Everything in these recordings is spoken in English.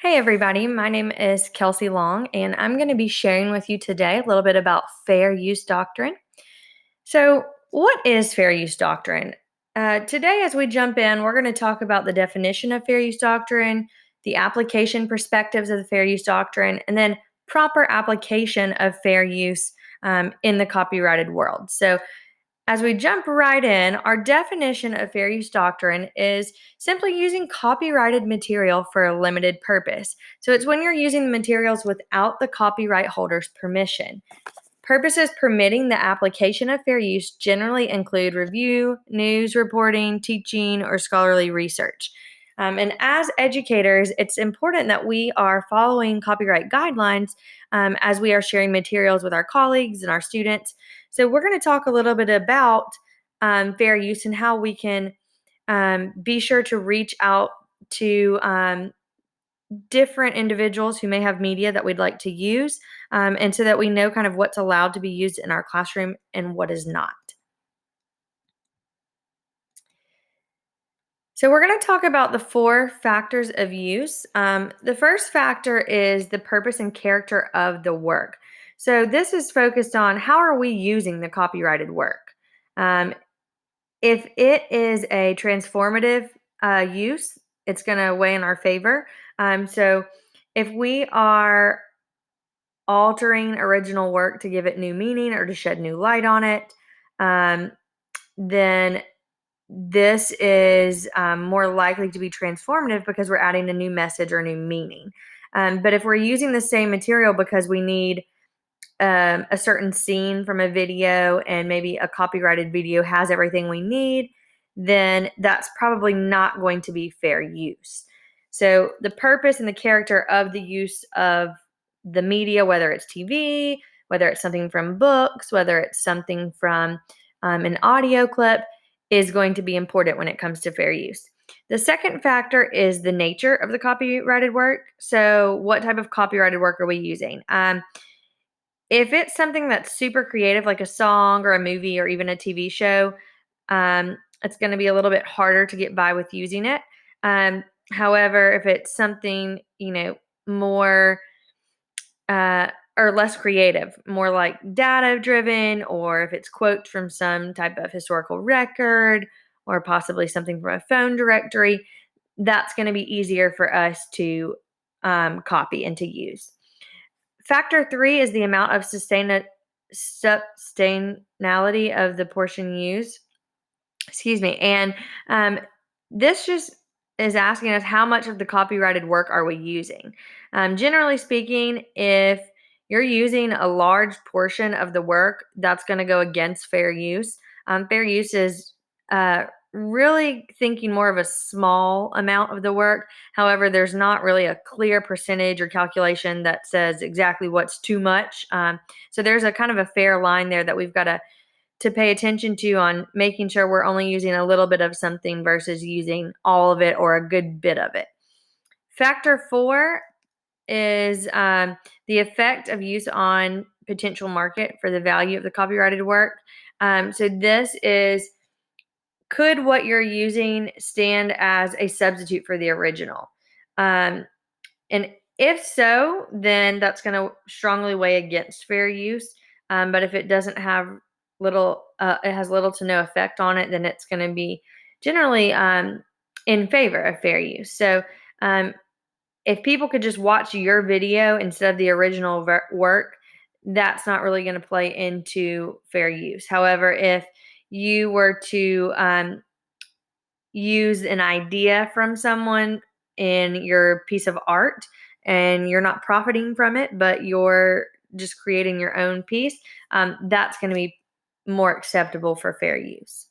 Hey everybody, my name is Kelsey Long, and I'm going to be sharing with you today a little bit about fair use doctrine. So, what is fair use doctrine? Today, as we jump in, we're going to talk about the definition of fair use doctrine, the application perspectives of the fair use doctrine, and then proper application of fair use in the copyrighted world. So, as we jump right in, our definition of fair use doctrine is simply using copyrighted material for a limited purpose. So it's when you're using the materials without the copyright holder's permission. Purposes permitting the application of fair use generally include review, news reporting, teaching, or scholarly research. And as educators, it's important that we are following copyright guidelines as we are sharing materials with our colleagues and our students. So, we're going to talk a little bit about fair use and how we can be sure to reach out to different individuals who may have media that we'd like to use, and so that we know kind of what's allowed to be used in our classroom and what is not. So, we're going to talk about the 4 factors of use. The first factor is the purpose and character of the work. So, this is focused on how are we using the copyrighted work. Um, if it is a transformative use, it's going to weigh in our favor. So, if we are altering original work to give it new meaning or to shed new light on it, um, then this is more likely to be transformative because we're adding a new message or new meaning. But if we're using the same material because we need a certain scene from a video and maybe a copyrighted video has everything we need, then that's probably not going to be fair use. So the purpose and the character of the use of the media, whether it's TV, whether it's something from books, whether it's something from an audio clip, is going to be important when it comes to fair use. The second factor is the nature of the copyrighted work. So, what type of copyrighted work are we using? If it's something that's super creative, like a song or a movie or even a TV show, it's going to be a little bit harder to get by with using it. However, if it's something, more or less creative, more like data driven, or if it's quotes from some type of historical record or possibly something from a phone directory, that's going to be easier for us to copy and to use. Factor 3 is the amount of sustainability of the portion used. Excuse me. And this just is asking us how much of the copyrighted work are we using. Generally speaking, if you're using a large portion of the work, that's going to go against fair use. Fair use is really thinking more of a small amount of the work. However, there's not really a clear percentage or calculation that says exactly what's too much. So there's a kind of a fair line there that we've got to pay attention to on making sure we're only using a little bit of something versus using all of it or a good bit of it. Factor 4 is the effect of use on potential market for the value of the copyrighted work. So this is, could what you're using stand as a substitute for the original? And if so, then that's going to strongly weigh against fair use. But if it doesn't have it has little to no effect on it, then it's going to be generally in favor of fair use. So if people could just watch your video instead of the original work, that's not really going to play into fair use. However, if you were to use an idea from someone in your piece of art and you're not profiting from it, but you're just creating your own piece, that's going to be more acceptable for fair use.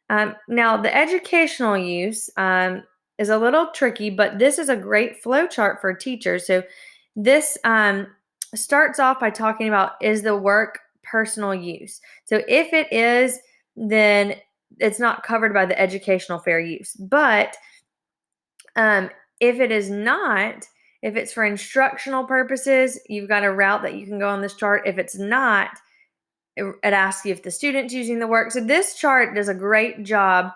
Now, the educational use is a little tricky, but this is a great flow chart for teachers. So this starts off by talking about, is the work personal use? So if it is, then it's not covered by the educational fair use. But if it is not, if it's for instructional purposes, you've got a route that you can go on this chart. If it's not, it asks you if the student's using the work. So this chart does a great job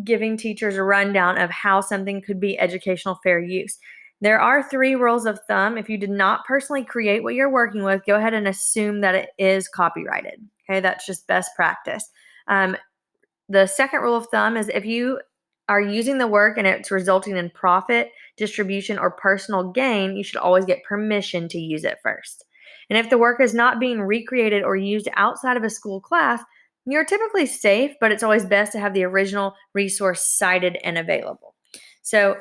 giving teachers a rundown of how something could be educational fair use. There are 3 rules of thumb. If you did not personally create what you're working with, go ahead and assume that it is copyrighted. Okay, that's just best practice. The second rule of thumb is if you are using the work and it's resulting in profit, distribution, or personal gain, you should always get permission to use it first. And if the work is not being recreated or used outside of a school class, you're typically safe, but it's always best to have the original resource cited and available. So,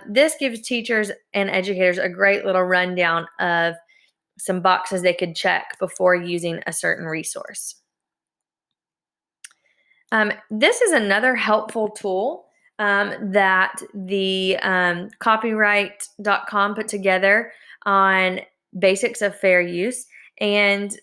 this gives teachers and educators a great little rundown of some boxes they could check before using a certain resource. This is another helpful tool that the copyright.com put together on basics of fair use. And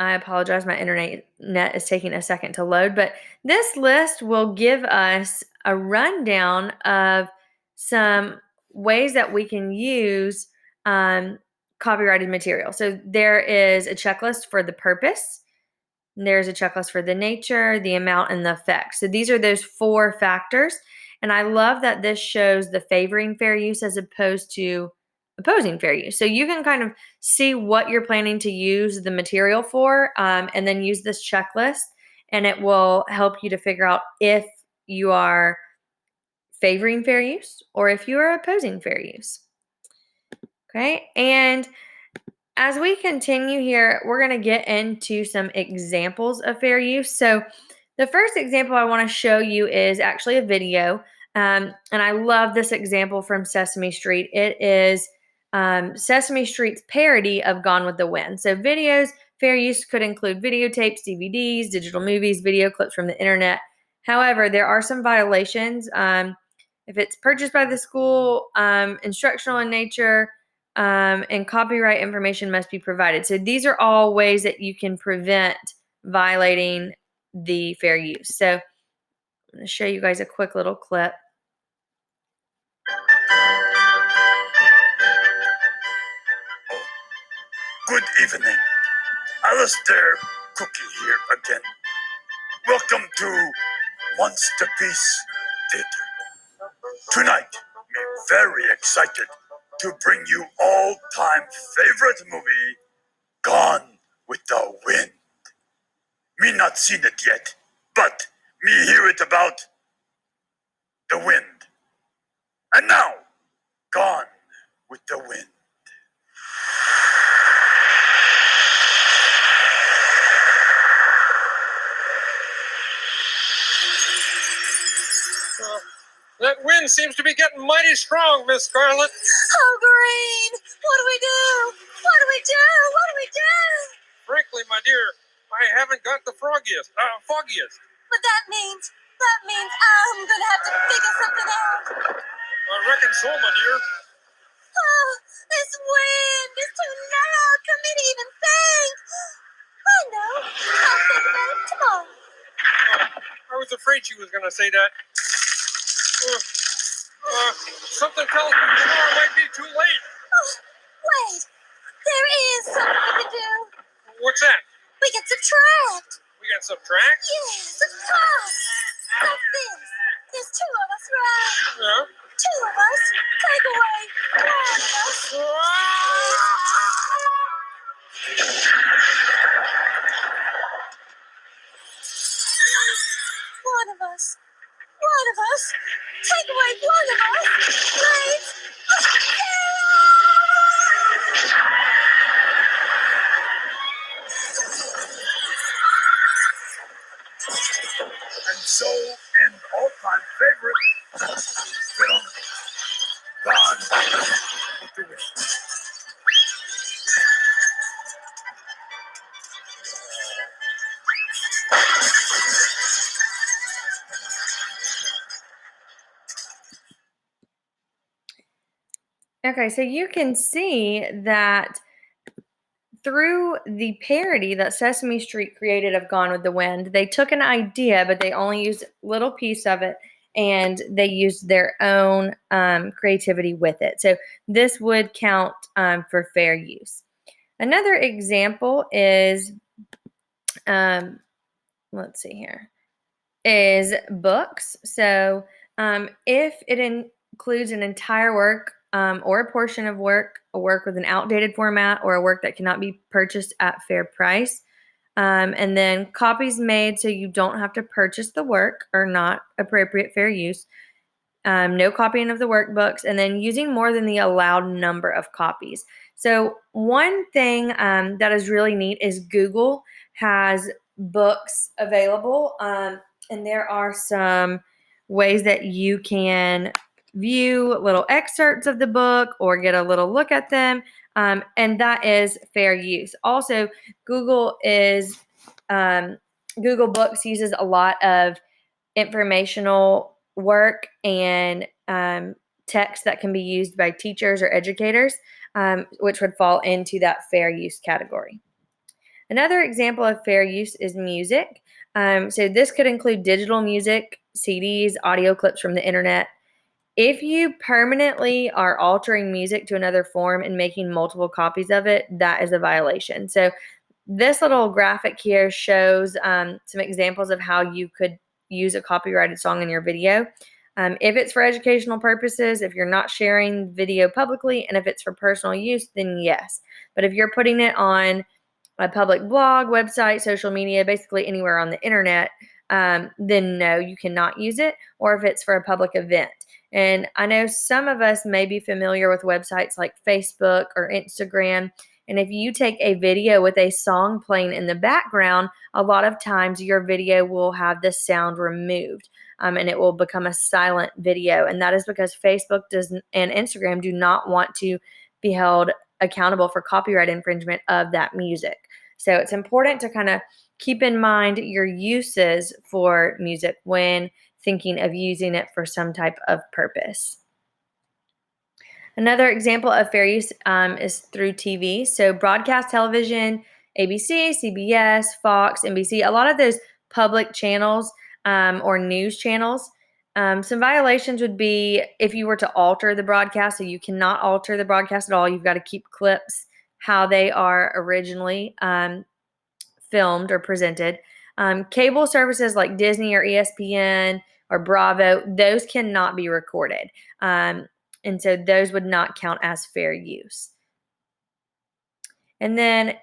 I apologize, my internet is taking a second to load, but this list will give us a rundown of some ways that we can use copyrighted material. So there is a checklist for the purpose. There's a checklist for the nature, the amount, and the effect. So these are those 4 factors. And I love that this shows the favoring fair use as opposed to opposing fair use. So you can kind of see what you're planning to use the material for, and then use this checklist, and it will help you to figure out if you are favoring fair use or if you are opposing fair use. Okay, and as we continue here, we're going to get into some examples of fair use. So the first example I want to show you is actually a video. And I love this example from Sesame Street. It is Sesame Street's parody of Gone with the Wind. So videos, fair use could include videotapes, DVDs, digital movies, video clips from the internet. However, there are some violations. If it's purchased by the school, instructional in nature, and copyright information must be provided. So these are all ways that you can prevent violating the fair use. So I'm going to show you guys a quick little clip. Good evening. Alistair Cookie here again. Welcome to Monsterpiece Theater. Tonight, we're very excited to bring you all-time favorite movie, Gone with the Wind. Me not seen it yet, but me hear it about the wind. And now, Gone with the Wind. That wind seems to be getting mighty strong, Miss Scarlet. Oh, Green! What do we do? What do we do? What do we do? Frankly, my dear, I haven't got the foggiest. But that means I'm gonna have to figure something out. I reckon so, my dear. Oh, this wind is too loud for me to even think. I know. I'll think about it tomorrow. I was afraid she was going to say that. Something tells me tomorrow might be too late. Oh, wait. There is something we can do. What's that? We can subtract. We got subtract? Yes, of course. Like this. There's 2 of us, right? Yeah. 2 of us. Take away 1 of us. One of us. One of us. Take away 1 of us. Please. And so, in all-time favorite film, Gone with the Wind. Okay, so you can see that through the parody that Sesame Street created of Gone with the Wind, they took an idea, but they only used a little piece of it, and they used their own creativity with it. So this would count for fair use. Another example is, let's see here, is books. So if it includes an entire work or a portion of work, a work with an outdated format, or a work that cannot be purchased at fair price. And then copies made so you don't have to purchase the work are not appropriate fair use. No copying of the workbooks, and then using more than the allowed number of copies. So one thing that is really neat is Google has books available, and there are some ways that you can view little excerpts of the book or get a little look at them, and that is fair use. Also, Google is Google Books uses a lot of informational work and text that can be used by teachers or educators, which would fall into that fair use category. Another example of fair use is music. So this could include digital music, CDs, audio clips from the internet. If you permanently are altering music to another form and making multiple copies of it, that is a violation. So this little graphic here shows some examples of how you could use a copyrighted song in your video. If it's for educational purposes, if you're not sharing video publicly, and if it's for personal use, then yes. But if you're putting it on a public blog, website, social media, basically anywhere on the internet, then no, you cannot use it, or if it's for a public event. And I know some of us may be familiar with websites like Facebook or Instagram. And if you take a video with a song playing in the background, a lot of times your video will have the sound removed, and it will become a silent video. And that is because Facebook and Instagram do not want to be held accountable for copyright infringement of that music. So it's important to kind of keep in mind your uses for music when thinking of using it for some type of purpose. Another example of fair use is through TV. So broadcast television, ABC, CBS, Fox, NBC, a lot of those public channels or news channels. Some violations would be if you were to alter the broadcast. So you cannot alter the broadcast at all. You've got to keep clips how they are originally filmed or presented. Cable services like Disney or ESPN or Bravo, those cannot be recorded. And so those would not count as fair use. And then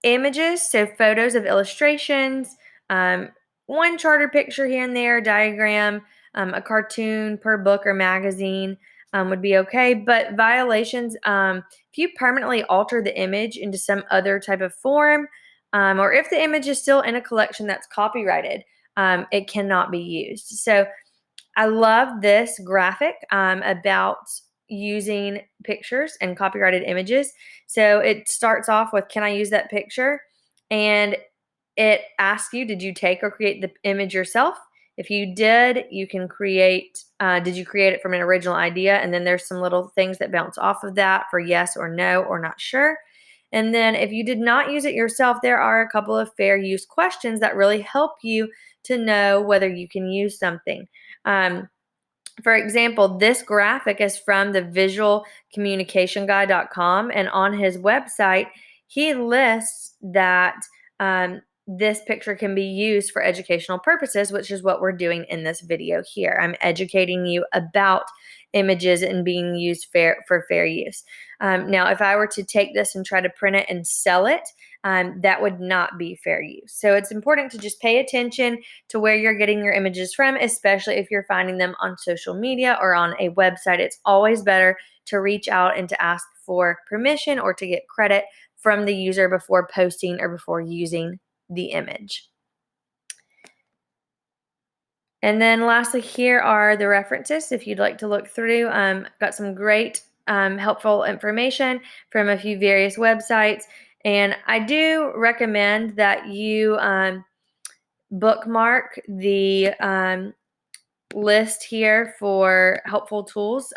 images, so photos of illustrations, one charter picture here and there, diagram, a cartoon per book or magazine would be okay. But violations, if you permanently alter the image into some other type of form, or if the image is still in a collection that's copyrighted, it cannot be used. So I love this graphic about using pictures and copyrighted images. So it starts off with, can I use that picture? And it asks you, did you take or create the image yourself? If you did, you can create, did you create it from an original idea? And then there's some little things that bounce off of that for yes or no or not sure. And then if you did not use it yourself, there are a couple of fair use questions that really help you to know whether you can use something. For example, this graphic is from the visualcommunicationguy.com, and on his website, he lists that this picture can be used for educational purposes, which is what we're doing in this video here. I'm educating you about images and being used for fair use. Now, if I were to take this and try to print it and sell it, that would not be fair use. So it's important to just pay attention to where you're getting your images from, especially if you're finding them on social media or on a website. It's always better to reach out and to ask for permission or to get credit from the user before posting or before using the image. And then lastly, here are the references if you'd like to look through. Got some great helpful information from a few various websites. And I do recommend that you bookmark the list here for helpful tools,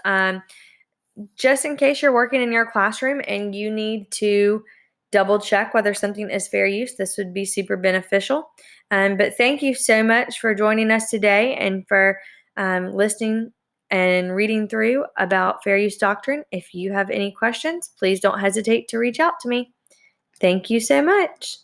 just in case you're working in your classroom and you need to double check whether something is fair use. This would be super beneficial. But thank you so much for joining us today and for listening and reading through about fair use doctrine. If you have any questions, please don't hesitate to reach out to me. Thank you so much.